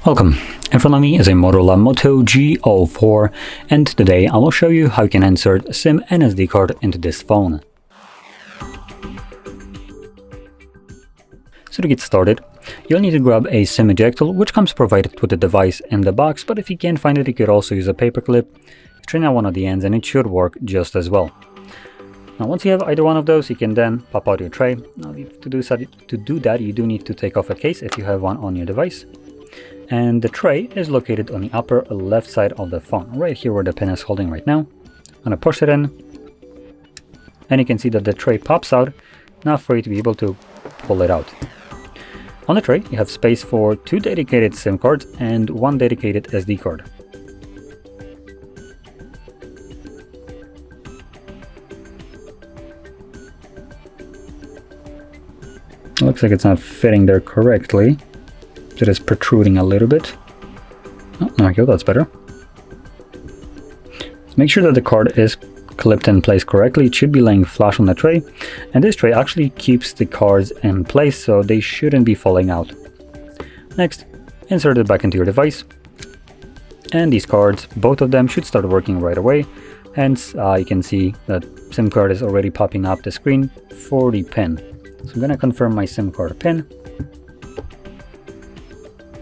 Welcome, in front of me is a Motorola Moto G04, and today I will show you how you can insert SIM and SD card into this phone. So to get started, you'll need to grab a SIM ejector, which comes provided with the device in the box, but if you can't find it, you could also use a paper clip, straighten out one of the ends, and it should work just as well. Now once you have either one of those, you can then pop out your tray. Now to do that, you do need to take off a case if you have one on your device. And the tray is located on the upper left side of the phone, right here where the pin is holding right now. I'm gonna push it in, and you can see that the tray pops out, enough for you to be able to pull it out. On the tray, you have space for 2 dedicated SIM cards and 1 dedicated SD card. Looks like it's not fitting there correctly. It is protruding a little bit. Oh, there we go, that's better. So make sure that the card is clipped in place correctly. It should be laying flush on the tray, and this tray actually keeps the cards in place, so they shouldn't be falling out. Next, insert it back into your device, and these cards, both of them, should start working right away. Hence, you can see that SIM card is already popping up the screen for the pin. So I'm gonna confirm my SIM card pin.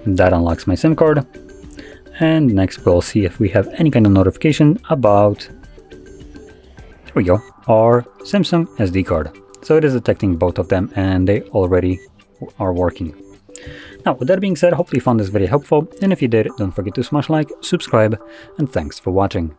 That unlocks my SIM card, and next we'll see if we have any kind of notification about, there we go, our Samsung SD card. So it is detecting both of them, and they already are working. Now with that being said, hopefully you found this video helpful, and if you did, don't forget to smash like, subscribe, and thanks for watching.